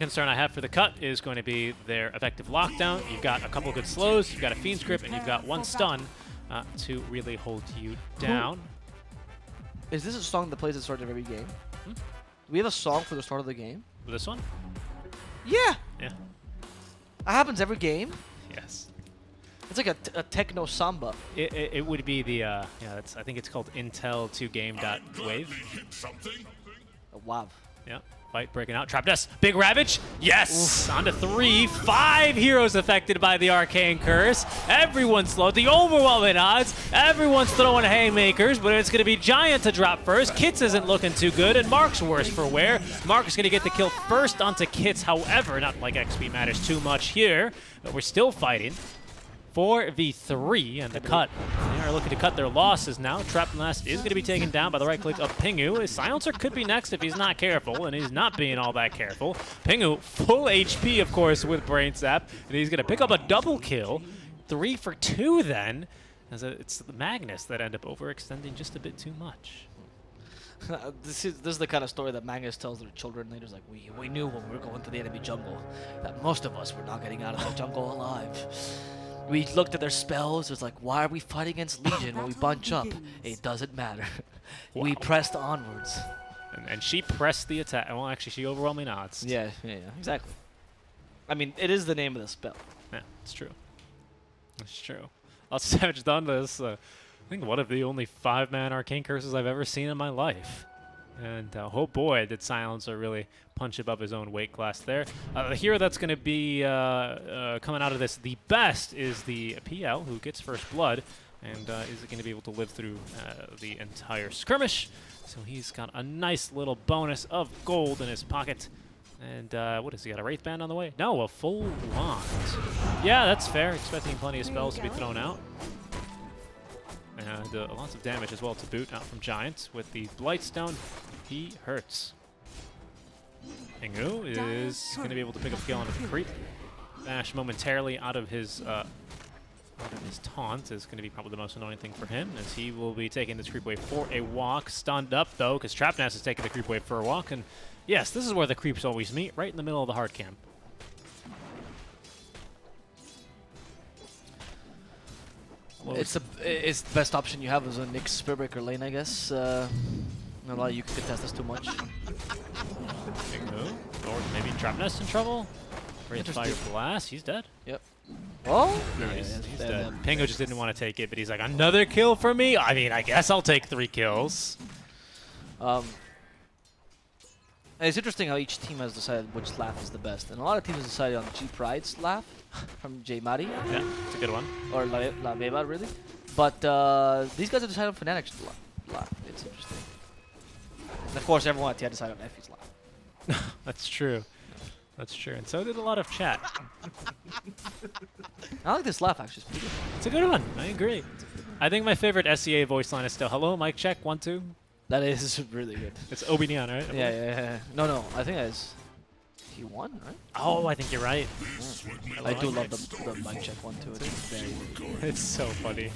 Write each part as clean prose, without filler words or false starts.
Concern I have for the cut is going to be their effective lockdown. You've got a couple good slows, you've got a Fiend's Grip, and you've got one stun to really hold you down. Is this a song that plays at the start of every game? Hmm? Do we have a song for the start of the game? This one? Yeah! Yeah. That happens every game? Yes. It's like a techno samba. It would be the, yeah, I think it's called intel2game.wave. Wow. Yeah. Fight breaking out. Trap Nest. Big Ravage. Yes! On to 3. 5 heroes affected by the Arcane Curse. Everyone's slow. The overwhelming odds. Everyone's throwing haymakers, but it's going to be Giant to drop first. Kits isn't looking too good, and Mark's worse for wear. Mark is going to get the kill first onto Kits. However, not like XP matters too much here, but we're still fighting. 4v3 and the cut. They are looking to cut their losses now. Trap Nest is going to be taken down by the right click of Pingu. His Silencer could be next if he's not careful, and he's not being all that careful. Pingu, full HP, of course, with Brain Sap, and he's going to pick up a double kill. 3 for 2 then, as it's the Magnus that end up overextending just a bit too much. This is the kind of story that Magnus tells their children. They're just like, we knew when we were going to the enemy jungle that most of us were not getting out of that jungle alive. We looked at their spells. It's like, why are we fighting against Legion when we bunch up? It doesn't matter. Wow. We pressed onwards. And she pressed the attack. Well, actually, she overwhelming odds. Yeah, exactly. I mean, it is the name of the spell. Yeah, it's true. It's true. Savage done this. I think one of the only 5-man Arcane Curses I've ever seen in my life. And oh boy, did Silencer really punch above his own weight class there. The hero that's going to be coming out of this the best is the PL, who gets first blood, and is going to be able to live through the entire skirmish. So he's got a nice little bonus of gold in his pocket. And what has he got, a Wraith Band on the way? No, a full wand. Yeah, that's fair. Expecting plenty of spells to be thrown out. And lots of damage as well to boot out from Giant. With the Blightstone, he hurts. Pingu is going to be able to pick up kill onto the creep. Bash momentarily out of his taunt is going to be probably the most annoying thing for him, as he will be taking this creep wave for a walk. Stunned up though, because Trap Nest is taking the creep wave for a walk. And yes, this is where the creeps always meet, right in the middle of the hard camp. It's the best option you have is a Nyx Spearbreaker lane, I guess. Not a lot you can contest this too much. Big move. Or maybe Trap Nest in trouble. Wraith Fire Blast. He's dead. Yep. Oh? No, he's dead. Pingu just didn't want to take it, but he's like, another kill for me? I mean, I guess I'll take 3 kills. And it's interesting how each team has decided which laugh is the best. And a lot of teams have decided on G Pride's laugh from J Mari. Yeah, it's a good one. Or La Beba, really. But these guys have decided on Fnatic's laugh. It's interesting. And of course, everyone at TI decided on Effie's laugh. That's true. That's true. And so did a lot of chat. I like this laugh, actually. It's pretty good. It's a good one. I agree. I think my favorite SEA voice line is still, hello, mic check, 1, 2. That is really good. It's Obinian, right? Yeah. No, I think it's T1, right? Oh, I think you're right. Yeah. I do love the mic check 1, 2. It's very cool. It's so funny.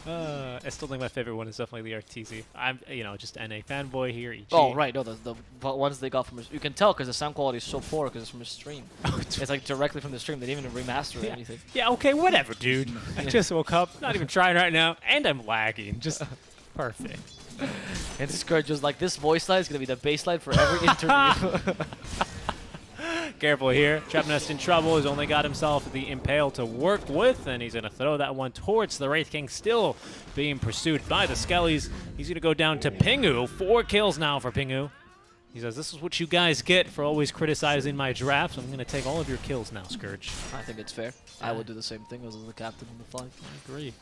I still think my favorite one is definitely the RTZ. I'm, just NA fanboy here. EG. Oh, right. No, the ones they got from you can tell because the sound quality is so poor because it's from a stream. It's like directly from the stream. They didn't even remaster it or anything. Yeah, okay, whatever, dude. I just woke up, not even trying right now, and I'm lagging. Just perfect. And Scourge was like, this voice line is going to be the baseline for every interview. Careful here. Trap Nest in trouble. He's only got himself the Impale to work with, and he's going to throw that one towards the Wraith King, still being pursued by the Skellies. He's going to go down to Pingu. 4 kills now for Pingu. He says, this is what you guys get for always criticizing my drafts. I'm going to take all of your kills now, Scourge. I think it's fair. I would do the same thing as the captain on the flag. I agree.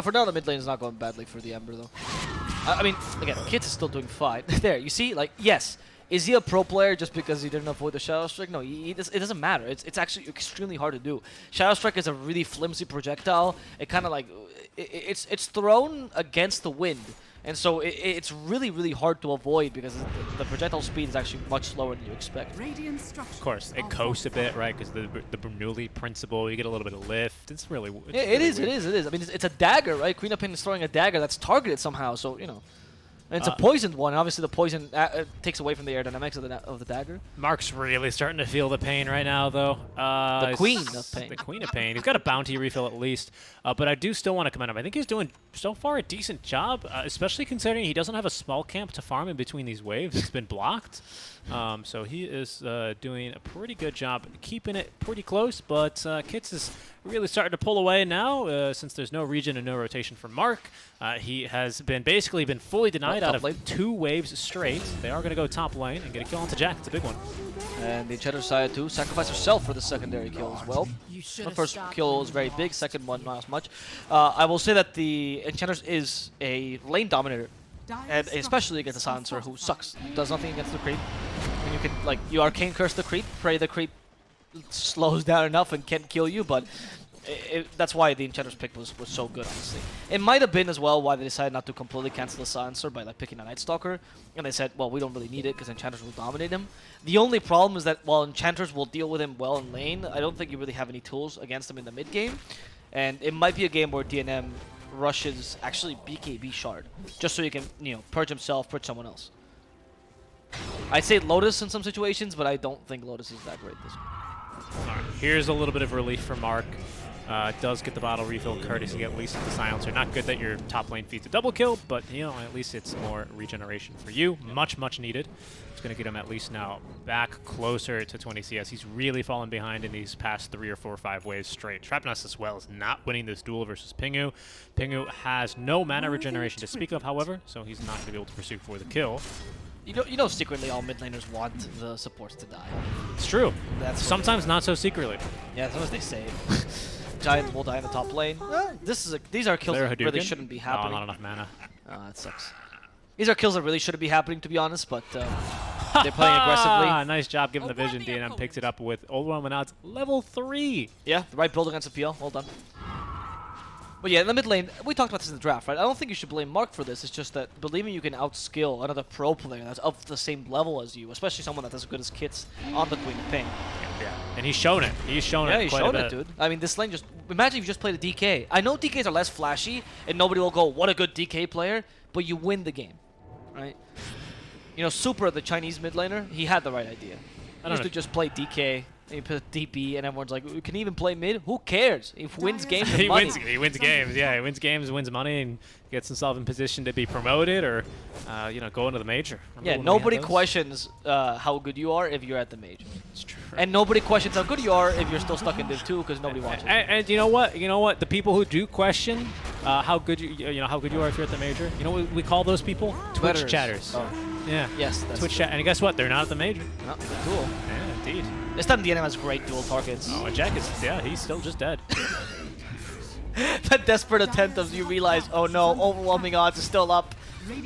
For now, the mid lane is not going badly for the Ember, though. I mean, again, Kits is still doing fine. There, you see? Like, yes. Is he a pro player just because he didn't avoid the Shadow Strike? No, it doesn't matter. It's actually extremely hard to do. Shadow Strike is a really flimsy projectile. It kind of like it's thrown against the wind, and so it's really, really hard to avoid because the projectile speed is actually much slower than you expect. Of course, it coasts a bit, right? Because the Bernoulli principle, you get a little bit of lift. It's really yeah, it is. I mean, it's a dagger, right? Queen of Pain is throwing a dagger that's targeted somehow, so And it's a poisoned one. Obviously, the poison takes away from the aerodynamics of the dagger. Mark's really starting to feel the pain right now, though. The queen of pain. The queen of pain. He's got a bounty refill at least, but I do still want to commend him. I think he's doing, so far, a decent job, especially considering he doesn't have a small camp to farm in between these waves. It's been blocked. So he is doing a pretty good job keeping it pretty close, but Kits is really starting to pull away now since there's no region and no rotation for Mark. He has basically been fully denied out of 2 waves straight. They are going to go top lane and get a kill onto Jack. It's a big one. And the Enchanter decided to sacrifice herself for the secondary kill as well. The first kill was very big, second one not as much. I will say that the Enchanter is a lane dominator, and especially against the Silencer, who sucks, does nothing against the creep. And you can, like, you arcane curse the creep, pray the creep slows down enough and can't kill you, but that's why the Enchanter's pick was so good, honestly. It might have been as well why they decided not to completely cancel the Silencer by like picking a Night Stalker, and they said, well, we don't really need it because Enchanters will dominate him. The only problem is that while Enchanters will deal with him well in lane, I don't think you really have any tools against him in the mid game, and it might be a game where DNM rushes actually BKB Shard, just so he can, you know, purge himself, purge someone else. I'd say Lotus in some situations, but I don't think Lotus is that great this one. All right, here's a little bit of relief for Mark. Does get the bottle refill courtesy at least of the Silencer. Not good that your top lane feeds a double kill, but you know, at least it's more regeneration for you. Much, much needed. It's going to get him at least now back closer to 20 CS. He's really fallen behind in these past 3 or 4 or 5 waves straight. Trapnest as well is not winning this duel versus Pingu. Pingu has no mana regeneration to speak of, however, so he's not going to be able to pursue for the kill. You know, secretly all mid laners want the supports to die. It's true. That's sometimes not so secretly. Yeah, sometimes they say. Giant will die in the top lane. These are kills that really shouldn't be happening. Oh, not enough mana. That sucks. These are kills that really shouldn't be happening, to be honest, but they're playing aggressively. Nice job giving the vision. DNM picks it up with Old Roman odds level 3. Yeah, the right build against a PL. Well done. But yeah, in the mid lane, we talked about this in the draft, right? I don't think you should blame Mark for this. It's just that believing you can outskill another pro player that's of the same level as you, especially someone that's as good as Kits on the Queen of Pain. Yeah, and he's shown it. He's shown it. Yeah, he's shown it, dude. I mean, this lane just... Imagine if you just played a DK. I know DKs are less flashy, and nobody will go, what a good DK player, but you win the game, right? You know, Super, the Chinese mid laner, he had the right idea. He used to just play DK, and he put DP, and everyone's like, we can even play mid? Who cares? He wins games and money. He wins games, yeah. He wins games, wins money, and gets himself in position to be promoted or, you know, go into the major. Yeah, nobody questions how good you are if you're at the major. It's true. And nobody questions how good you are if you're still stuck in Div 2 because nobody watches. And you know what? You know what? The people who do question how good how good you are if you're at the major, you know what we call those people? Twitch chatters. Oh. Yeah. Yes, that's Twitch chat. And guess what? They're not at the major. No, cool. Yeah, indeed. This time DNM has great dual targets. Oh, and Jack is, yeah, he's still just dead. That desperate attempt of you realize, oh no, overwhelming odds is still up.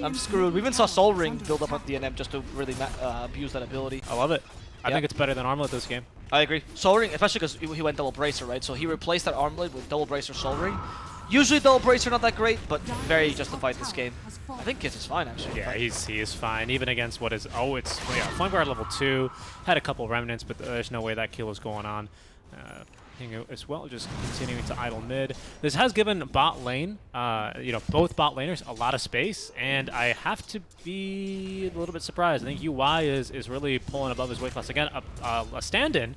I'm screwed. We even saw Soul Ring build up on DNM just to really abuse that ability. I love it. I think it's better than Armlet this game. I agree. Soul Ring, especially because he went double bracer, right? So he replaced that Armlet with double bracer Soul Ring. Usually double bracer not that great, but very justified this game. I think Kits is fine actually. Yeah, he is fine, even against what is Flame Guard level 2. Had a couple remnants, but there's no way that kill is going on. Pingu as well, just continuing to idle mid. This has given bot lane, you know, both bot laners a lot of space, and I have to be a little bit surprised. I think UI is really pulling above his weight class. Again, a stand-in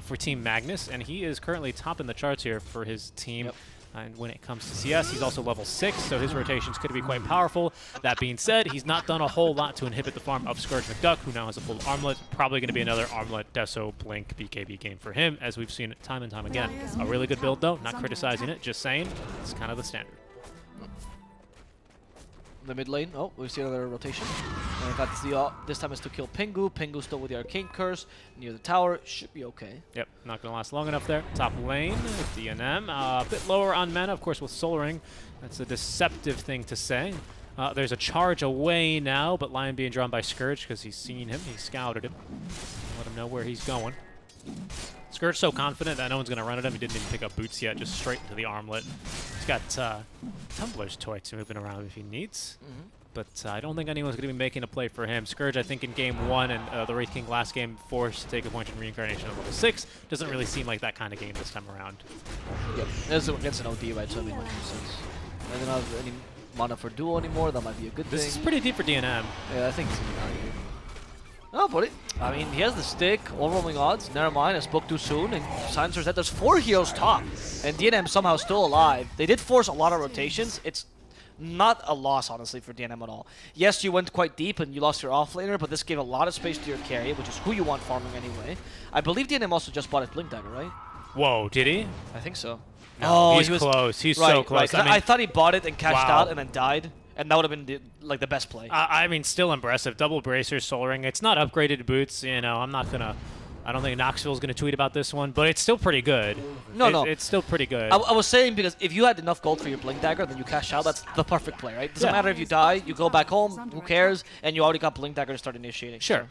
for Team Magnus, and he is currently top in the charts here for his team. Yep. And when it comes to CS, he's also level 6, so his rotations could be quite powerful. That being said, he's not done a whole lot to inhibit the farm of Scourge McDuck, who now has a full Armlet. Probably going to be another Armlet, Deso, Blink, BKB game for him, as we've seen it time and time again. A really good build, though. Not criticizing it, just saying it's kind of the standard. The mid lane. Oh, we see another rotation. And in fact, this time is to kill Pingu. Pingu still with the Arcane Curse near the tower. Should be okay. Yep, not going to last long enough there. Top lane, DNM. A bit lower on mana, of course, with Soul Ring. That's a deceptive thing to say. There's a charge away now, but Lion being drawn by Scourge because he's seen him. He scouted him. Let him know where he's going. Scourge so confident that no one's going to run at him. He didn't even pick up boots yet, just straight into the Armlet. He's got Tumbler's Toits moving around if he needs. But I don't think anyone's going to be making a play for him. Scourge, I think, in Game 1 and the Wraith King last game, forced to take a point in Reincarnation at level 6. Doesn't really seem like that kind of game this time around. Yep, it's against an OD, right, so it makes much more sense. I don't have any mana for duo anymore. That might be a good This thing. is pretty deep for DNM. Yeah, I think it's gonna be alright. Oh, but I mean, he has the stick, overwhelming odds. Never mind, I spoke too soon. And Silencer said there's 4 heroes top. And DNM somehow still alive. They did force a lot of rotations. It's not a loss, honestly, for DNM at all. Yes, you went quite deep and you lost your offlaner, but this gave a lot of space to your carry, which is who you want farming anyway. I believe DNM also just bought his Blink Dagger, right? Whoa, did he? I think so. No, he's close. He's right, so close. Right. I thought he bought it and cashed wow. out and then died. And that would have been the best play. I mean, still impressive. Double bracer, soul ring. It's not upgraded boots. You know, I don't think Knoxville's gonna tweet about this one, but it's still pretty good. No. It's still pretty good. I was saying because if you had enough gold for your Blink Dagger, then you cash out. That's the perfect play, right? Doesn't matter if you die. You go back home. Who cares? And you already got Blink Dagger to start initiating. Sure.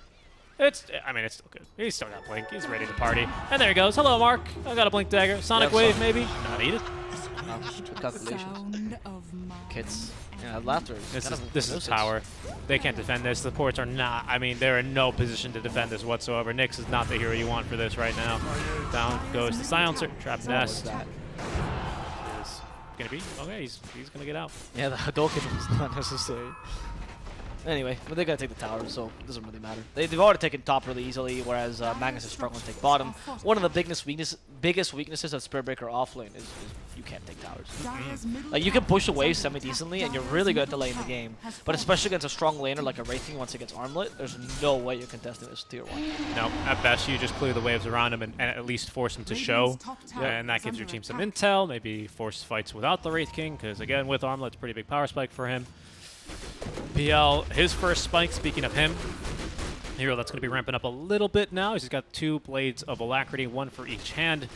It's still good. He's still got Blink. He's ready to party. And there he goes. Hello, Mark. I got a Blink Dagger. Sonic Wave, maybe? Not needed. No, good calculations. Kids. Yeah, laughter. This is tower. They can't defend this. The ports are not. I mean, they're in no position to defend this whatsoever. Nyx is not the hero you want for this right now. Down goes the Silencer. Trap Nest. That? Is gonna be okay. He's gonna get out. Yeah, the Hadouken was not necessary. Anyway, but they gotta take the tower, so it doesn't really matter. They've already taken top really easily, whereas Magnus is struggling to take bottom. One of the biggest weaknesses of Spiritbreaker offlane is you can't take towers. Like, you can push away semi-decently, and you're really good at delaying the game. But especially against a strong laner like a Wraithing once it gets armlet, there's no way you're contesting this tier 1. No, at best you just clear the waves around him and at least force him to show. And that gives your team some intel, maybe force fights without the Wraith King, because again, with armlet, it's a pretty big power spike for him. PL, his first spike, speaking of him, hero that's going to be ramping up a little bit now. He's got 2 blades of alacrity, 1 for each hand,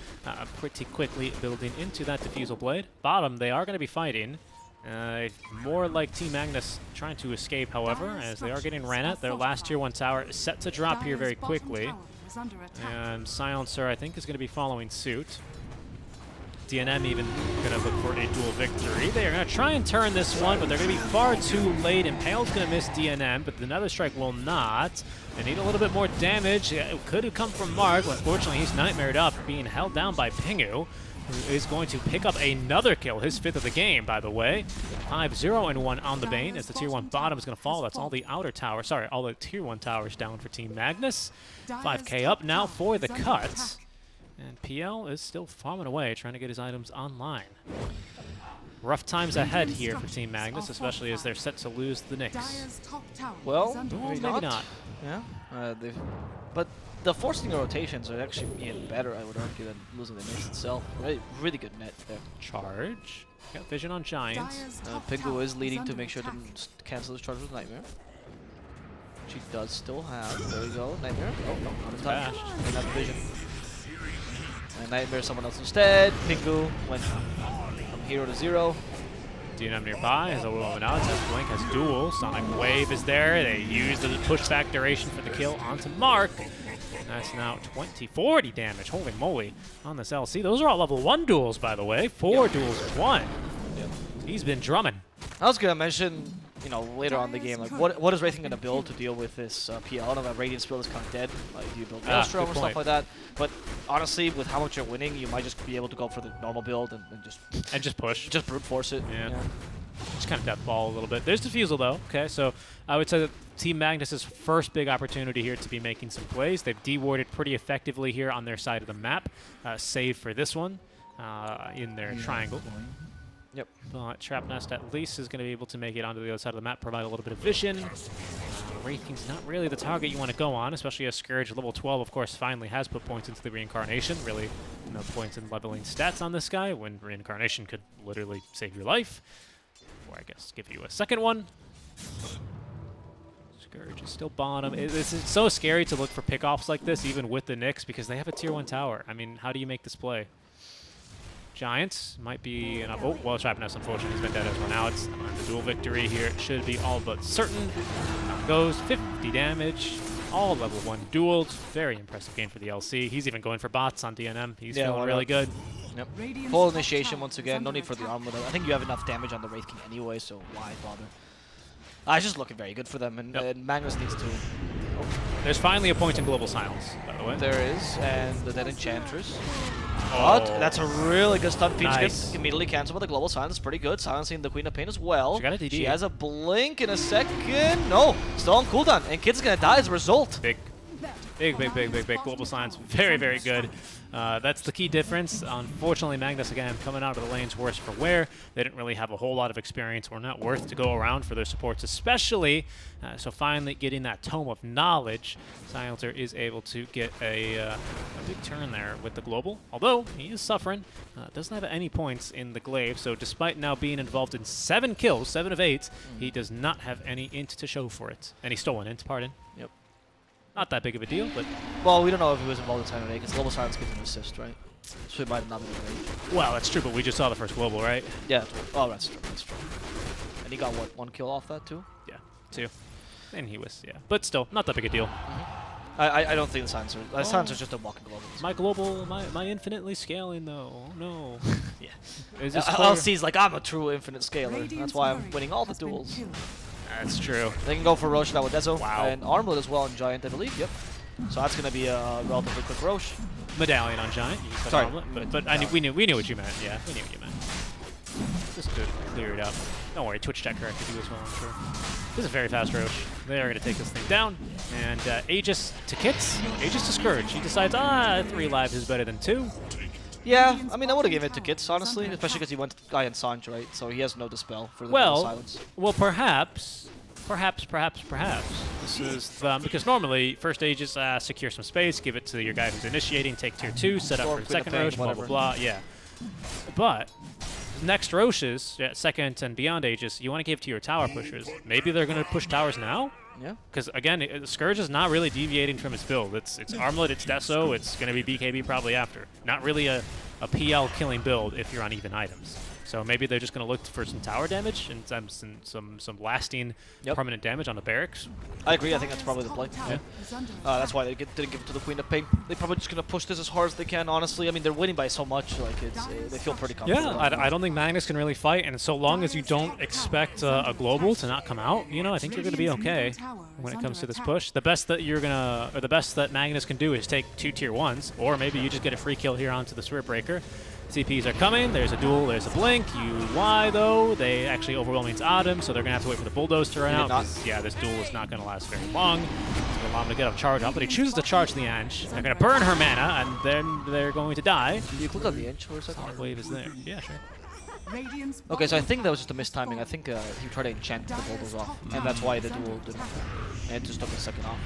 pretty quickly building into that diffusal blade. Bottom, they are going to be fighting. More like Team Magnus trying to escape, however, as they are getting ran at. Their last tier 1 tower is set to drop here very quickly. And Silencer, I think, is going to be following suit. DNM even going to look for a dual victory. They are going to try and turn this one, but they're going to be far too late. Impale's going to miss DNM, but the Nether Strike will not. They need a little bit more damage. It could have come from Mark. Unfortunately, he's nightmared up, being held down by Pingu, who is going to pick up another kill, his 5th of the game, by the way. 5-0-1 on the Bane, as the tier 1 bottom is going to fall. That's all the outer tower. Sorry, all the tier 1 towers down for Team Magnus. 5k up now for the cut. And PL is still farming away, trying to get his items online. Rough times ahead here for Team Magnus, especially as they're set to lose the Nyx. Well, maybe not. Yeah, but the forcing the rotations are actually even better, I would argue, than losing the Nyx itself. Really good net there. Charge. Got vision on Giants. Pingu is leading to make sure to cancel this charge with Nightmare. She does still have. There we go, Nightmare. Oh, no, not in time. Doesn't have the vision. And Nightmare someone else instead. Pingu went from hero to 0. DNM nearby has a little of an odds. Blink has duel. Sonic Wave is there. They use the pushback duration for the kill onto Mark. And that's now 40 damage. Holy moly on this LC. Those are all level 1 duels, by the way. 4 duels in 1. Yep. He's been drumming. I was going to mention, you know, later on in the game, like, what is Wraithing going to build to deal with this PL? I know that Radiant Spill is kind of dead. Like, do you build Maelstrom or stuff like that? But honestly, with how much you're winning, you might just be able to go for the normal build and just push. Just brute force it. Yeah. Just kind of death ball a little bit. There's Diffusal, though. Okay, so I would say that Team Magnus' first big opportunity here to be making some plays. They've de-warded pretty effectively here on their side of the map, save for this one in their triangle. Yep. But Trap Nest at least is going to be able to make it onto the other side of the map, provide a little bit of vision. Wraithing's not really the target you want to go on, especially as Scourge level 12, of course, finally has put points into the Reincarnation. Really no points in leveling stats on this guy, when Reincarnation could literally save your life. Or I guess give you a second one. Scourge is still bottom. It's so scary to look for pickoffs like this, even with the Nyx, because they have a tier 1 tower. I mean, how do you make this play? Giants might be enough. Oh, well, Trap Nest, unfortunately, has been dead as well. Now it's the dual victory here. It should be all but certain. Goes 50 damage. All level 1 duels. Very impressive game for the LC. He's even going for bots on DNM. He's feeling really good. Yep. Full initiation once again. No need for the armor. I think you have enough damage on the Wraith King anyway, so why bother? It's just looking very good for them, and Magnus needs to There's finally a point in Global Silence, by the way. There is, and the Dead Enchantress. Oh. But that's a really good stun. Phoenix Nice. can immediately cancel with the Global Silence. Pretty good. Silencing the Queen of Pain as well. She got a DD. She has a blink in a second. No, still on cooldown. And Kid's gonna die as a result. Big Global Silence. Very, very good. That's the key difference. Unfortunately, Magnus, again, coming out of the lanes worse for wear. They didn't really have a whole lot of experience. We're not worth to go around for their supports, especially. So finally getting that Tome of Knowledge, Silencer is able to get a big turn there with the Global. Although, he is suffering. Doesn't have any points in the glaive, so despite now being involved in 7 kills, 7 of 8, he does not have any int to show for it. And he stole an int, pardon. Yep. Not that big of a deal, but... Well, we don't know if he was involved in Silent 8, because Global Silence gives an assist, right? So he might have not been in range. Well, that's true, but we just saw the first Global, right? Yeah. Oh, that's true. That's true. And he got, what, 1 kill off that, too? Yeah, 2. And he was, yeah. But still, not that big a deal. I don't think the Silencer... The Silencer's just a walking Global. My Global, my infinitely scaling, though. Oh, no. Yeah. Is this LC's like, I'm a true infinite scaler. That's why I'm winning all the duels. That's true. They can go for Roche now with Dezo. Wow. And Armlet as well on Giant, I believe. Yep. So that's going to be a relatively quick Roche. Medallion on Giant. You said Sorry. Omelet, but we knew what you meant. Yeah, we knew what you meant. Just to clear it up. Don't worry, Twitch chat corrected you as well, I'm sure. This is a very fast Roche. They are going to take this thing down. And Aegis to Kits, Aegis to Scourge. He decides, 3 lives is better than 2. Yeah, I mean, I would have given it to Kits, honestly, especially because he went Guy and Sanj, right? So he has no dispel for the silence. Well, perhaps. This is because normally first Aegis secure some space, give it to your guy who's initiating, take tier 2, set up for the second Roche, blah blah blah. Yeah, but next Roches, second and beyond Aegis, you want to give to your tower pushers. Maybe they're going to push towers now. Yeah. Because again, Scourge is not really deviating from its build. It's Armlet, it's Deso, it's going to be BKB probably after. Not really a PL killing build if you're on even items. So maybe they're just going to look for some tower damage and some lasting permanent damage on the barracks. I agree. I think that's probably the play. Yeah. That's why they didn't give it to the Queen of Pain. They're probably just going to push this as hard as they can, honestly. I mean, they're winning by so much. Like they feel pretty comfortable. Yeah, I don't think Magnus can really fight, and so long as you don't expect a global to not come out, I think you're going to be okay when it comes to this push. The best that Magnus can do is take 2 tier 1s, or maybe you just get a free kill here onto the Spirit Breaker. CPs are coming. There's a duel. There's a blink. UI, though, they actually overwhelming Autumn, so they're going to have to wait for the Bulldoze to run out. Yeah, this duel is not going to last very long. It's going to allow him to get a charge up, but he chooses to charge the Ange. They're going to burn her mana, and then they're going to die. Can you click on the Ange for a second? Solid Wave is there. Yeah, sure. Okay, so I think that was just a mistiming. I think he tried to enchant the Bulldoze off, and that's why the duel didn't. And just took a second off.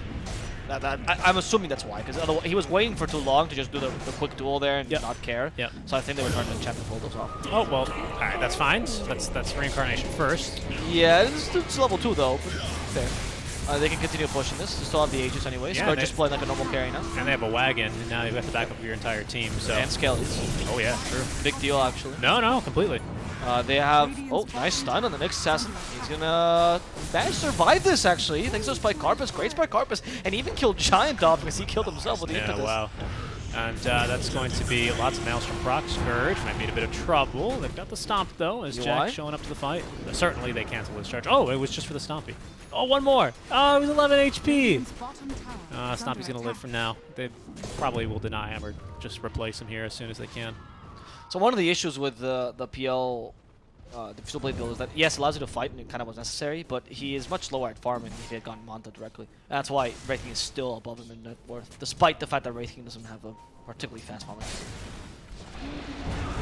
I'm assuming that's why, because otherwise he was waiting for too long to just do the quick duel there and not care. Yep. So I think they were trying to enchant the Bulldoze off. Oh, well, alright, that's fine. That's reincarnation first. Yeah, it's level 2 though, but fair. They can continue pushing this. They still have the Aegis anyway, so they're just playing like a normal carry now. And they have a wagon, and now you have to back up your entire team. So. And Skellies. Oh yeah, true. Big deal actually. No, completely. They have, nice stun on the next assassin. He's gonna manage to survive this actually. Thanks to Spike Carpus, great Spike Carpus, and even killed Giant off because he killed himself with the impetus. Wow. And that's going to be lots of Maelstrom proc. Scourge might be in a bit of trouble. They've got the Stomp though, as Jack showing up to the fight. Certainly they cancel his charge. Oh, it was just for the Stompy. Oh, one more. Oh, it was 11 HP. Stompy's gonna live for now. They probably will deny him or just replace him here as soon as they can. So one of the issues with the PL Diffusal Blade build is that, yes, it allows you to fight and it kind of was necessary, but he is much lower at farming if he had gotten Manta directly. And that's why Wraithking is still above him in net worth, despite the fact that Wraithking doesn't have a particularly fast farming.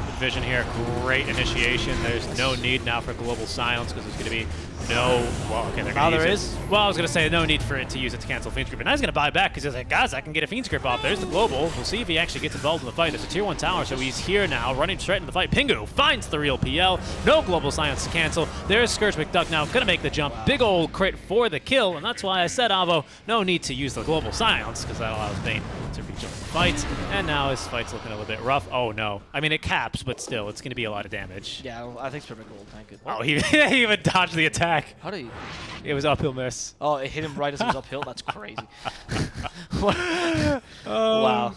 Good vision here, great initiation. There's no need now for Global Silence because there's going to be no... Well, okay, they're going to use it. Well, I was going to say no need for it to use it to cancel Fiend's Grip, but now he's going to buy back because he's like, guys, I can get a Fiend's Grip off. There's the Global. We'll see if he actually gets involved in the fight. There's a tier 1 tower, so he's here now, running straight into the fight. Pingu finds the real PL. No Global Silence to cancel. There's Scourge McDuck now, going to make the jump. Big old crit for the kill, and that's why I said, Avo, no need to use the Global Silence because that allows Bane to rejoin the fight. And now his fight's looking a little bit rough. Oh, no. I mean, it caps, but still, it's going to be a lot of damage. Yeah, I think it's perfect gold. Thank you. Oh, he even dodged the attack. How did he? It was uphill miss. Oh, it hit him right as he was uphill? That's crazy. Wow.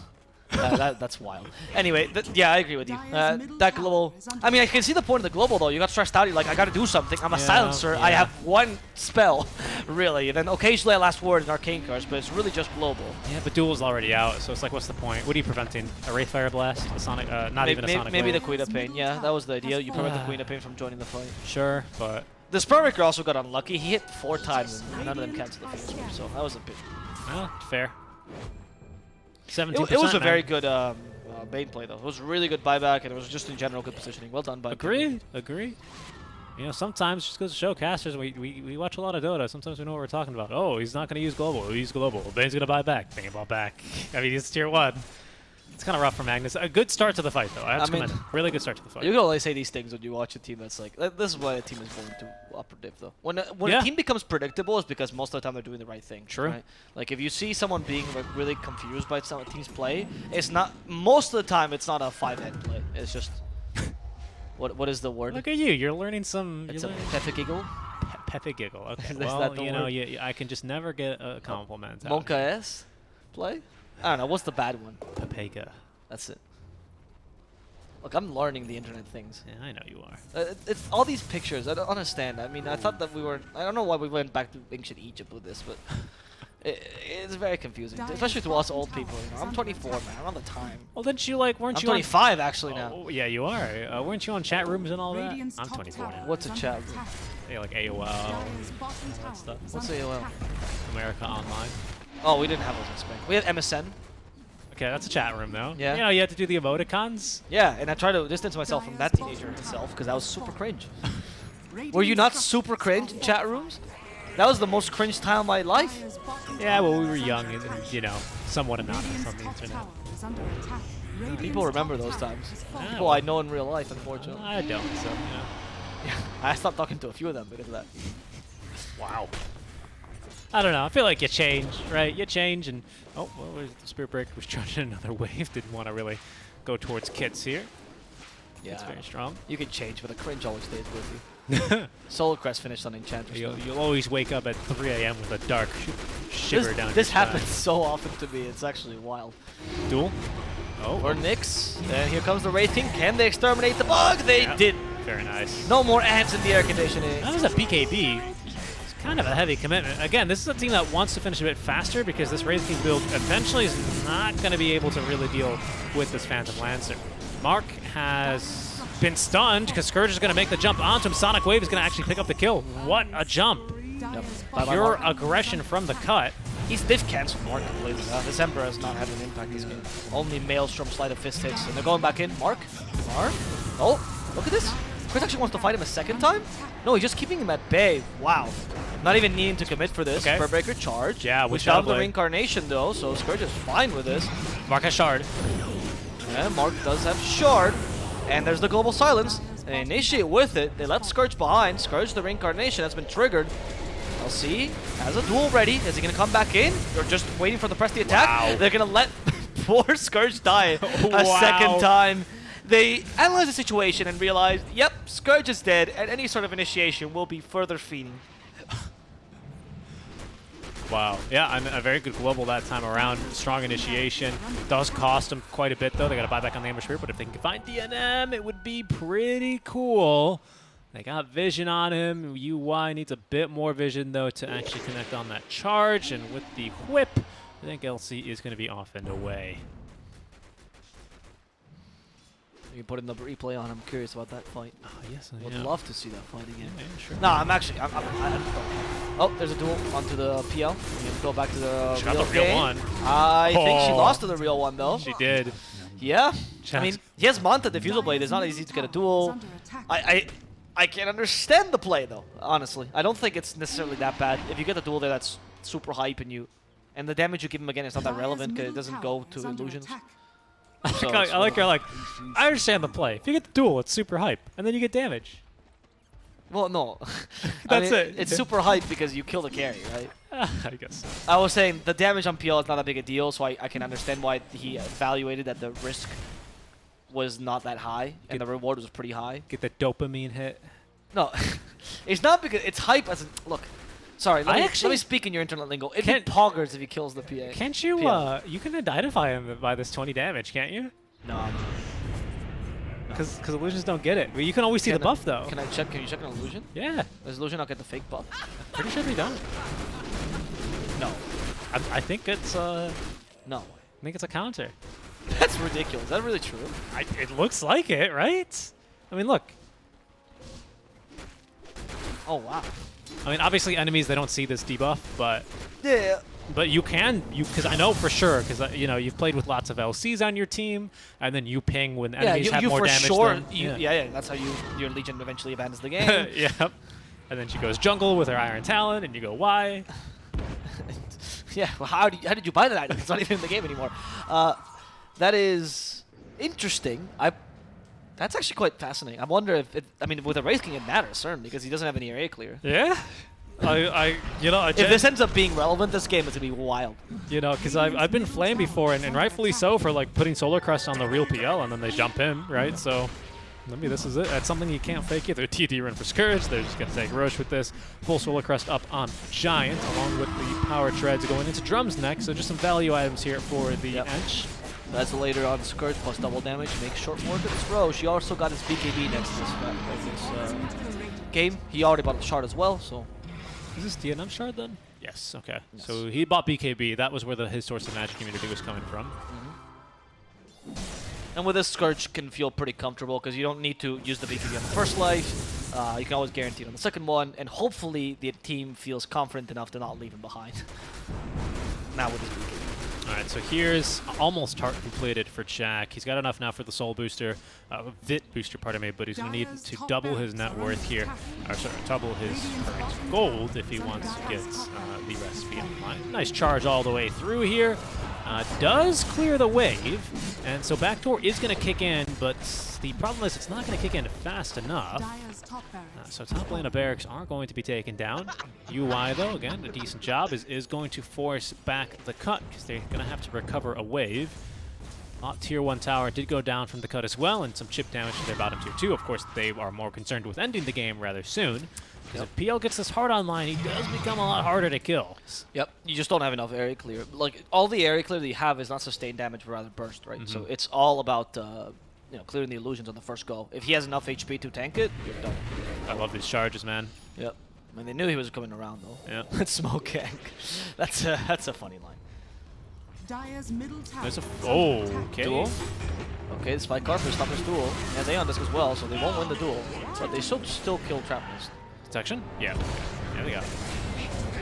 That's wild. Anyway, yeah, I agree with you. That global. I mean, I can see the point of the global though. You got stressed out. You're like, I got to do something. I'm a silencer. I have one spell, really. And then occasionally I last word in arcane cards, but it's really just global. Yeah, but duel's already out, so it's like, what's the point? What are you preventing? A Wraithfire Blast? A Sonic? Not even a Sonic Maybe Wave? the Queen of Pain. Yeah, that was the idea. You prevent the Queen of Pain from joining the fight. Sure, but The Spellbreaker also got unlucky. He hit 4 times and none of them canceled the Phoenix Wave, so that was a bit. well, fair. 17%. It was a man. very good Bane play though. It was really good buyback and it was just in general good positioning. Well done by Agreed. You know, sometimes just goes to show casters, we watch a lot of Dota. Sometimes we know what we're talking about. Oh, he's not going to use global. He'll use global. Bane's going to buy back. Bane bought back. I mean, he's tier 1. It's kind of rough for Magnus. A good start to the fight, though. I have to commend him. Really good start to the fight. You can only say these things when you watch a team that's like, this is why a team is born to upper div, though. When a team becomes predictable, it's because most of the time they're doing the right thing. True. Right? Like, if you see someone being like really confused by some team's play, it's not, most of the time, it's not a 5-head play. It's just, what is the word? Look at you. You're learning some... It's a Pepe giggle. Pepe giggle. Okay. Is Well, that the you know, word? I can just never get a compliment. Monka S play? I don't know. What's the bad one? Pepega. That's it. Look, I'm learning the internet things. Yeah, I know you are. It's all these pictures. I don't understand. I mean, I thought that we were... I don't know why we went back to ancient Egypt with this, but... It's very confusing, especially to us old people. You know, I'm 24, man. I don't have the time. Well, didn't you like? Weren't I'm you 25 actually now. Oh, yeah, you are. Weren't you on chat rooms and all that? I'm 24 now. What's a chat room? Yeah, like AOL, all that stuff. What's AOL? America Online. Oh, we didn't have those in Spain. We had MSN. Okay, that's a chat room though. Yeah. You know, you had to do the emoticons. Yeah, and I tried to distance myself from that teenager himself because that was super cringe. Were you not super cringe in chat rooms? That was the most cringe time of my life. Yeah, well, we were young and you know, somewhat anonymous on the internet. People remember those times. Ah, People well. I know in real life, unfortunately. I don't, so, you know. Yeah, I stopped talking to a few of them because of that. Wow. I don't know. I feel like you change, right? You change and... Oh, well, the Spirit Breaker was charging another wave. Didn't want to really go towards kits here. Yeah. It's very strong. You can change, but the cringe always stays with you. Solar Crest finished on Enchantress. You'll always wake up at 3 a.m. with a dark shiver down This your spine. happens so often to me. It's actually wild. Duel? Oh. For Nyx. And here comes the Wraith King. Can they exterminate the bug? They did. Very nice. No more ants in the air conditioning. That was a BKB. It's kind of a heavy commitment. Again, this is a team that wants to finish a bit faster because this Wraith King build eventually is not going to be able to really deal with this Phantom Lancer. Mark has been stunned because Scourge is going to make the jump onto him. Sonic Wave is going to actually pick up the kill. What a jump. Yep. Pure aggression from the cut. They've cancelled Mark completely. This Emperor has not had an impact this game. Only Maelstrom, Sleight of Fist hits. And they're going back in. Mark? Oh, look at this. Chris actually wants to fight him a second time? No, he's just keeping him at bay. Wow. Not even needing to commit for this. Okay. Breaker charge. Yeah, with we found the Shadowblade. Reincarnation though, so Scourge is fine with this. Mark has Shard. Yeah, Mark does have Shard. And there's the Global Silence. They initiate with it. They left Scourge behind. Scourge, the Reincarnation, has been triggered. LC has a duel ready. Is he going to come back in? Or just waiting for the press the attack? Wow. They're going to let poor Scourge die a Wow. second time. They analyze the situation and realize, yep, Scourge is dead, and any sort of initiation will be further feeding. Wow. Yeah, and a very good global that time around. Strong initiation. Does cost them quite a bit, though. They got to buy back on the Amber Spirit, but if they can find DNM, it would be pretty cool. They got vision on him. UI needs a bit more vision, though, to actually connect on that charge. And with the whip, I think LC is going to be off and away. You can put in the replay on. I'm curious about that fight. Oh, yes, I Would am. love to see that fight again. Yeah, sure. No, I'm actually. Oh, there's a duel onto the PL. We can go back to the She real got the real game. one. I think she Oh. lost to the real one though. She did. Yeah. She I mean, has- he has Manta Diffusal Blade. It's not easy to get a duel. I can understand the play though. Honestly, I don't think it's necessarily that bad. If you get a duel there, that's super hype, and the damage you give him again is not that relevant because it doesn't go to illusions. So I like you're like, I understand the play. If you get the duel, it's super hype, and then you get damage. Well, no. That's it. It's super hype because you kill the carry, right? I guess. I was saying the damage on PL is not that big a deal, so I can understand why he evaluated that the risk was not that high and the reward was pretty high. Get the dopamine hit. No, it's not because it's hype as in, look, Sorry, let actually- me speak in your internet lingo. It'd be poggers if he kills the PA. Can't you? PL. You can identify him by this 20 damage, can't you? No. Because illusions don't get it. But you can always see the buff though. Can I check? Can you check an illusion? Yeah, Does illusion not get the fake buff? pretty sure they don't. No. I think it's No. I think it's a counter. That's ridiculous. Is that really true? It looks like it, right? I mean, look. Oh wow. I mean, obviously enemies they don't see this debuff, but Yeah. you can because I know for sure because you know you've played with lots of LCs on your team, and then you ping when enemies have you more for damage. sure. Than, Yeah. That's how your Legion eventually abandons the game. Yep. And then she goes jungle with her Iron Talon, and you go why? Yeah. Well, how did you buy that item? It's not even in the game anymore. That is interesting. That's actually quite fascinating. I wonder if I mean, with a Wraith King, it matters certainly because he doesn't have any area clear. Yeah. If this ends up being relevant, this game is gonna be wild. You know, because I've been flamed before, and rightfully so for like putting Solar Crest on the real PL, and then they jump in, right? So maybe this is it. That's something you can't fake either. TD run for Scourge. They're just gonna take Roche with this. Full Solar Crest up on Giant, along with the Power Treads going into Drums next. So just some value items here for the Ench. That's later on Scourge plus double damage. Makes short work of this Roche. He also got his BKB next to this game. He already bought the shard as well, so. Is this DNM shard then? Yes, okay. Yes. So he bought BKB. That was where his source of magic immunity was coming from. And with this, Scourge can feel pretty comfortable because you don't need to use the BKB on the first life. You can always guarantee it on the second one, and hopefully the team feels confident enough to not leave him behind. Now with his BKB. Alright, so here's almost heart completed for Jack. He's got enough now for the soul booster, Vit booster, pardon me, but he's going to need to double his net worth here. Or sorry, double his current gold if he wants to get the recipe online. Nice charge all the way through here. Does clear the wave, and so backdoor is going to kick in, but the problem is it's not going to kick in fast enough. So top lane of barracks are going to be taken down. UI, though, again, a decent job, is going to force back the cut because they're going to have to recover a wave. Tier 1 tower did go down from the cut as well, and some chip damage to their bottom tier 2. Of course, they are more concerned with ending the game rather soon. Because if PL gets this hard online, he does become a lot harder to kill. Yep, you just don't have enough area clear. Like, all the area clear that you have is not sustained damage, but rather burst, right? So it's all about clearing the illusions on the first go. If he has enough HP to tank it, you're done. I love these charges, man. Yep. I mean, they knew he was coming around, though. Yeah. Smoke gank. That's a funny line. Dire's middle tower. There's a... Oh, okay. Duel. Okay, the Spike Carper stopped his duel. And they on this as well, so they won't win the duel. But they should still kill Trapnist. Protection? Yeah. Yeah, they got it.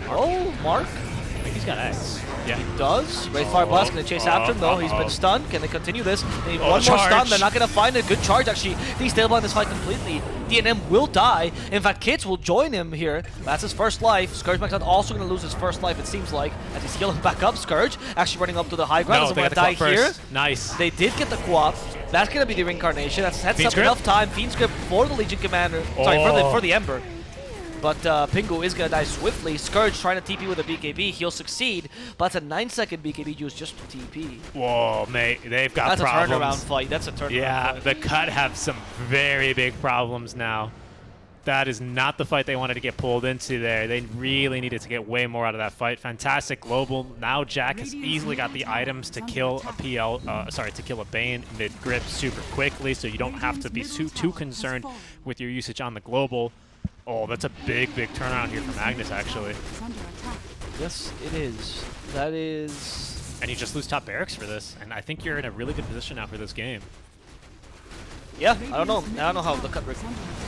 Oh, Mark. I think he's got X. Yeah. He does. Wraithfire Blast, can they chase after him? No, he's been stunned. Can they continue this? They need one more charge. stun. They're not going to find a good charge, actually. They stabilize this fight completely. DNM will die. In fact, Kids will join him here. That's his first life. Scourge Max also going to lose his first life, it seems like, as he's healing back up. Scourge actually running up to the high ground. No, Doesn't they want got to the die first. here. Nice. They did get the co-op. That's going to be the reincarnation. That sets up enough time. Fiend Script for the Legion Commander. Sorry, for the Ember. But Pingu is going to die swiftly. Scourge trying to TP with a BKB. He'll succeed, but it's a 9-second BKB use just to TP. Whoa, mate. They've got problems. That's a turnaround fight. That's a turnaround fight. Yeah, the cut have some very big problems now. That is not the fight they wanted to get pulled into there. They really needed to get way more out of that fight. Fantastic global. Now Jack has easily got the items to kill a PL, to kill a Bane mid-grip super quickly, so you don't have to be too concerned with your usage on the global. Oh, that's a big turnaround here for Magnus, actually. Yes, it is. That is... And you just lose top barracks for this, and I think you're in a really good position now for this game. Yeah, I don't know how the cut...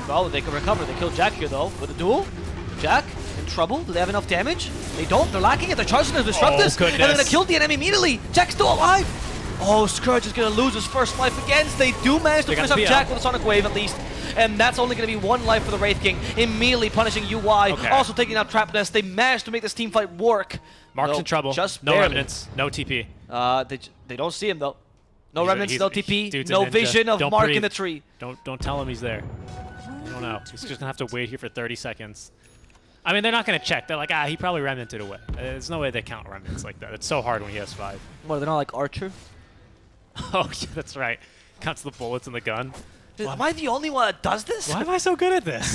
Well, they can recover. They kill Jack here, though, with a duel. Jack in trouble. Do they have enough damage? They don't. They're lacking it. They're charging to disrupt this. Goodness. And they're going to kill the enemy immediately. Jack's still alive. Oh, Scourge is going to lose his first life again. They do manage to finish up Jack with a Sonic Wave, at least. And that's only going to be one life for the Wraith King. Immediately punishing UI. Okay. Also taking out Trap Nest. They managed to make this team fight work. Mark's in trouble. Just no remnants. No TP. They don't see him, though. No remnants, no TP, no ninja. vision of Mark in the tree. Don't tell him he's there. I don't know. He's just going to have to wait here for 30 seconds. I mean, they're not going to check. They're like, he probably remnanted away. There's no way they count remnants like that. It's so hard when he has 5. What, they're not like Archer? Oh, yeah, that's right. Counts the bullets in the gun. Am I the only one that does this? Why am I so good at this?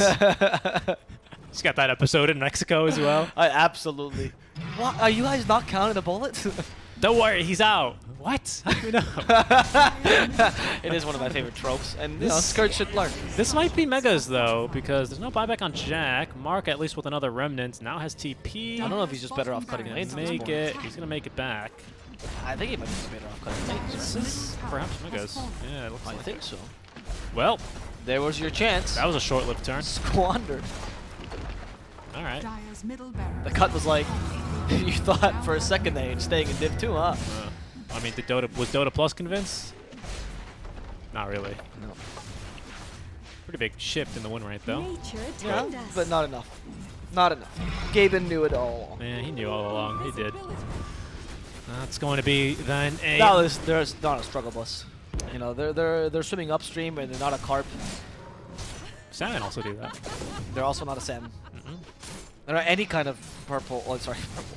He's got that episode in Mexico as well. Absolutely. What? Are you guys not counting a bullet? Don't worry, he's out. What? How do you know? It is one of my favorite tropes, and you know, Scourge should learn. This might be Megas, though, because there's no buyback on Jack. Mark, at least with another Remnant, now has TP. I don't know if he's just better off cutting lanes. at this Make point. it. He's going to make it back. I think he might be better off cutting lanes. This is perhaps Megas. Yeah, it looks I like think it. so. Well, There was your chance. that was a short-lived turn. Squandered. All right. Dire's middle barracks. The cut was like, you thought for a second that you're staying in Div 2, huh? I mean, was Dota Plus convinced? Not really. No. Pretty big shift in the win rate, though. Yeah, but not enough. Not enough. Gaben knew it all. Man, he knew all along. He did. That's going to be then a... Now there's not a struggle bus. You know, they're swimming upstream and they're not a carp. Salmon also do that. They're also not a salmon. They're not any kind of purple,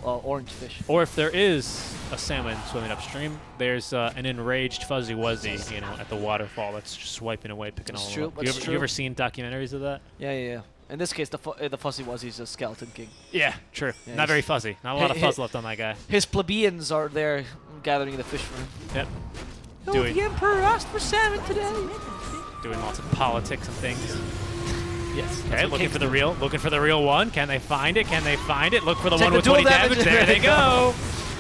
orange fish. Or if there is a salmon swimming upstream, there's an enraged Fuzzy Wuzzy, you know, at the waterfall that's just swiping away, picking all of them up. You ever seen documentaries of that? Yeah. In this case, the Fuzzy Wuzzy's a skeleton king. Yeah, true. Yeah, Not very fuzzy. Not a lot of fuzz left on that guy. His plebeians are there gathering the fish for him. Yep. Oh, the Emperor asked for salmon today. Doing lots of politics and things. Yes. Okay, looking for the real one. Can they find it? Can they find it? Look for the Take one the with dual 20 damage. damage. There they go.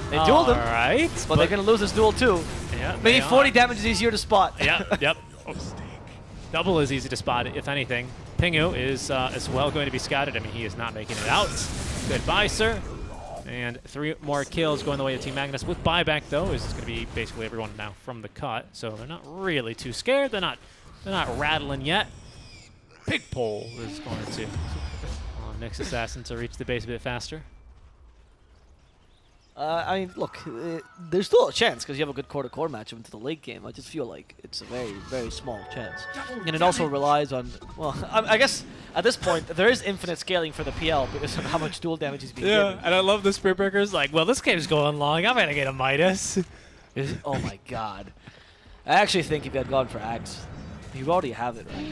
They dueled him, All right. but they're going to lose this duel too. Yeah, Maybe they 40 are. damage is easier to spot. Yep. Oh. Double is easy to spot, if anything. Pingu is as well going to be scouted. I mean, he is not making it out. Goodbye, sir. And 3 more kills going the way of Team Magnus. With buyback, though, is going to be basically everyone now from the cut. So they're not really too scared. They're not rattling yet. Big pole is going to Nyx Assassin to reach the base a bit faster. I mean, look, there's still a chance because you have a good core-to-core matchup into the late game. I just feel like it's a very, very small chance. And it also relies on, well, I guess at this point, there is infinite scaling for the PL because of how much dual damage he's being given. And I love the Spirit Breakers. Like, well, this game's going long. I'm going to get a Midas. Oh my god. I actually think if you had gone for Axe, you already have it, right?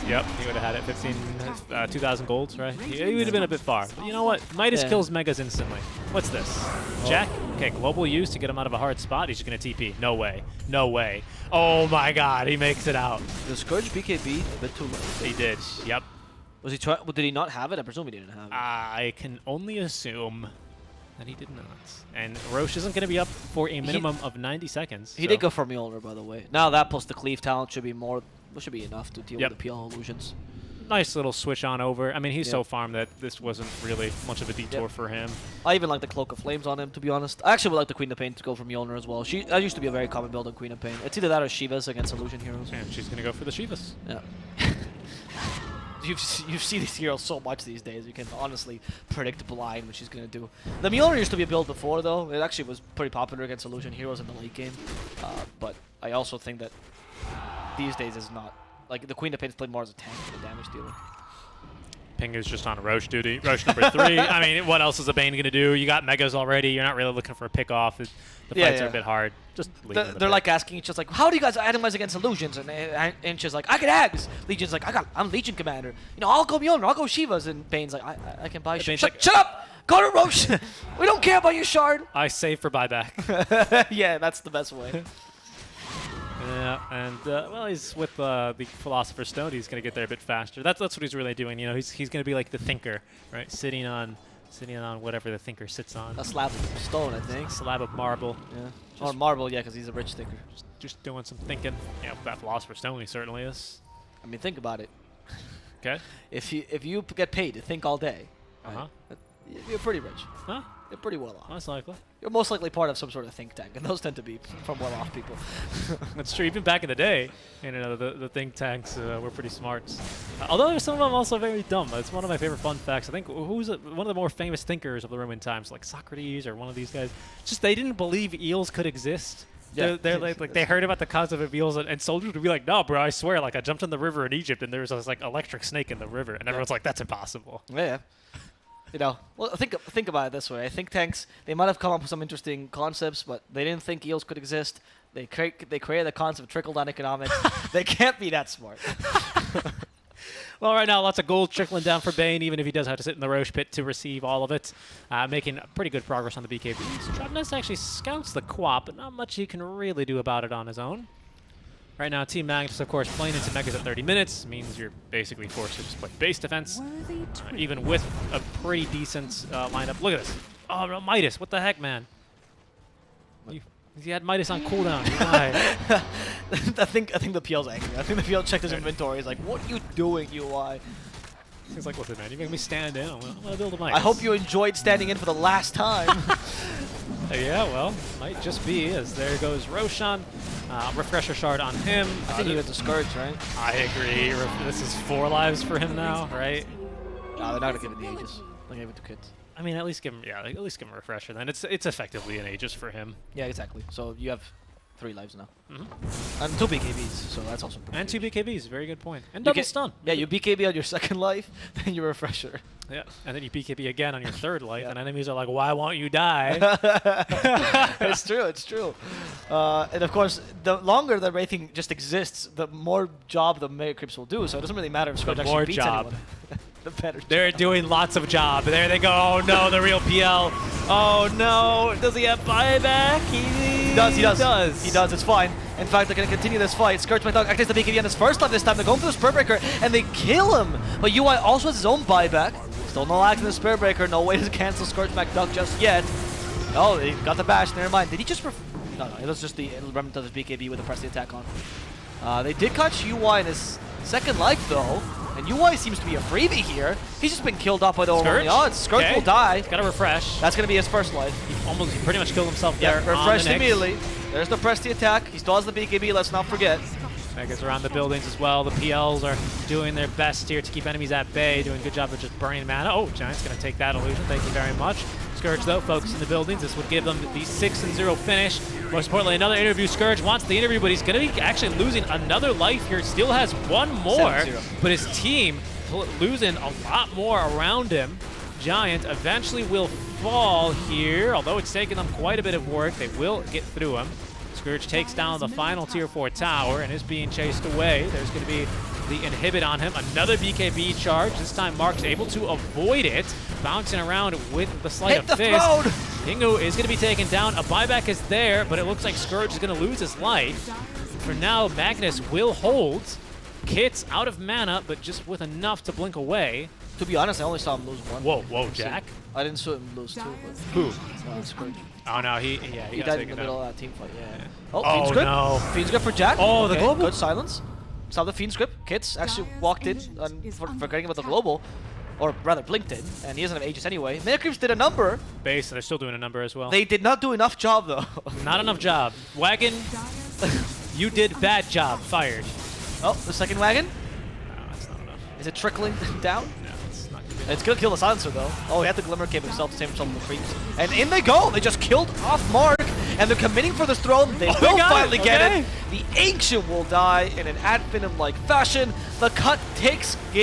Yep, he would have had it 2,000 golds, right? He would have been a bit far. But you know what? Midas kills Megas instantly. What's this? Jack? Okay, global use to get him out of a hard spot. He's just going to TP. No way. No way. Oh my god, he makes it out. Did Scourge BKB a bit too late? He did. Yep. Was he trying? Did he not have it? I presume he didn't have it. I can only assume that he did not. And Roche isn't going to be up for a minimum of 90 seconds. He did go for Mjolnir, by the way. Now that plus the cleave talent should be enough to deal with the PL illusions. Nice little switch on over. I mean, he's so farmed that this wasn't really much of a detour for him. I even like the Cloak of Flames on him, to be honest. I actually would like the Queen of Pain to go for Mjolnir as well. That used to be a very common build on Queen of Pain. It's either that or Shivas against Illusion Heroes. And she's going to go for the Shivas. Yeah. You've seen these heroes so much these days. You can honestly predict blind what she's going to do. The Mjolnir used to be a build before, though. It actually was pretty popular against Illusion Heroes in the late game. But I also think that these days is not. Like, the Queen of Pain is played more as a tank than a damage dealer. Pingu's just on Roche duty. Roche number 3. I mean, what else is a Bane going to do? You got Megas already. You're not really looking for a pick-off. The fights are a bit hard. Just leave them They're like asking each other, like, how do you guys itemize against Illusions? And Inch's like, I can Ags. Legion's like, I'm Legion Commander. You know, I'll go Mjolnir, I'll go Shivas. And Bane's like, I can buy Shard. Shut up! Go to Roche! We don't care about your Shard! I save for buyback. Yeah, that's the best way. Yeah, and well, he's with the Philosopher's Stone. He's going to get there a bit faster. That's what he's really doing. You know, he's going to be like the thinker, right? Sitting on whatever the thinker sits on. A slab of stone, I think. A slab of marble. Yeah. Or marble, yeah, because he's a rich thinker. Just doing some thinking. Yeah, that Philosopher's Stone, he certainly is. I mean, think about it. Okay. If you get paid to think all day, right, you're pretty rich. Huh? You're pretty well off. Most likely. You're most likely part of some sort of think tank, and those tend to be from well-off people. That's true. Even back in the day, you know, the think tanks were pretty smart. Although some of them also very dumb. It's one of my favorite fun facts. I think one of the more famous thinkers of the Roman times, like Socrates or one of these guys, just they didn't believe eels could exist. Yeah. They're like they heard about the concept of eels, and soldiers would be like, "No, bro, I swear, like I jumped in the river in Egypt, and there was this like electric snake in the river," and everyone's like, "That's impossible." Yeah. You know, well, think about it this way. Think tanks, they might have come up with some interesting concepts, but they didn't think eels could exist. They created the concept of trickle-down economics. They can't be that smart. Well, right now, lots of gold trickling down for Bane, even if he does have to sit in the Roche pit to receive all of it. Making pretty good progress on the BKBs. Trapnest actually scouts the Quap, but not much he can really do about it on his own. Right now, Team Magnus, of course, playing into Megas at 30 minutes means you're basically forced to just play base defense, even with a pretty decent lineup. Look at this. Oh, no, Midas, what the heck, man? He had Midas on cooldown. Why? I think the PL's angry. I think the PL checked his inventory. He's like, "What are you doing, UI?" He's like, "Listen, man, you make me stand in. I'm gonna build a Midas." I hope you enjoyed standing in for the last time. Yeah, well, might just be, as there goes Roshan. Refresher shard on him. I think he gets a Scourge, right? I agree. This is 4 lives for him now, right? No, they're not gonna give it the Aegis. They're gonna give it to kids. I mean, at least give him, at least give him a refresher. Then it's effectively an Aegis for him. Yeah, exactly. So you have 3 lives now, Mm-hmm. and 2 BKBs. So that's also pretty And 2 huge. BKBs, very good point. And You double get- stun. Yeah, you BKB on your 2nd life, then you refresher. Yeah, and then you BKB again on your 3rd life, Yeah. and enemies are like, "Why won't you die?" It's true, it's true. And of course, the longer the rating just exists, the more job the Mega Creeps will do. So it doesn't really matter if Scourge more actually beats job. anyone. The better. They're doing lots of job. There they go. Oh no, the real PL. Oh no, does he have buyback? He does. He does. It's fine. In fact, they're going to continue this fight. Scourge McDuck activates the BKB on his first life this time. They're going for the Spirit Breaker, and they kill him. But UI also has his own buyback. Still no act in the Spirit Breaker. No way to cancel Scourge McDuck just yet. Oh, he got the bash. Never mind. Did he just... No, it was just the remnant of his BKB with the press the attack on. They did catch UI in his 2nd life, though. And UI seems to be a freebie here. He's just been killed off by the overwhelming odds. Scourge will die. Got to refresh. That's going to be his 1st life. He pretty much killed himself Yeah, there. refreshed immediately. There's the press the attack. He still has the BKB, let's not forget. Megas around the buildings as well. The PLs are doing their best here to keep enemies at bay, doing a good job of just burning mana. Oh, Giant's going to take that illusion. Thank you very much. Scourge, though, focusing the buildings. This would give them the 6-0 finish. Most importantly, another interview. Scourge wants the interview, but he's going to be actually losing another life here. Still has 1 more, 7-0. but his team losing a lot more around him. Giant eventually will fall here, although it's taken them quite a bit of work. They will get through him. Scourge takes down the final tier 4 tower and is being chased away. There's going to be the inhibit on him. Another BKB charge. This time Mark's able to avoid it, bouncing around with the sleight of fist. Kingu is going to be taken down. A buyback is there, but it looks like Scourge is going to lose his life. For now, Magnus will hold. Kit's out of mana, but just with enough to blink away. To be honest, I only saw him lose 1. Whoa, Jack. I didn't see him lose 2, but... Who? Scourge. Oh no, he He got died in taken the middle out. of that team fight, yeah. Oh, Fiend's Grip. no. Fiend's Grip for Jack. Oh, the Okay, global. Good silence. Saw the Fiend's Grip. Kit's actually walked in, forgetting about the global. Or rather, blinked in, and he doesn't have Aegis anyway. Mega Creeps did a number. Base, and they're still doing a number as well. They did not do enough job, though. Not enough job. Wagon, you did bad job. Fired. Oh, the 2nd wagon. No, that's not enough. Is it trickling down? No, it's not good. It's gonna kill the silencer though. Oh, he had the Glimmer Cape himself to save himself from the creeps. And in they go! They just killed off Mark, and they're committing for this throne. They will finally get it. The Ancient will die in an ad infinitum-like fashion. The cut takes game.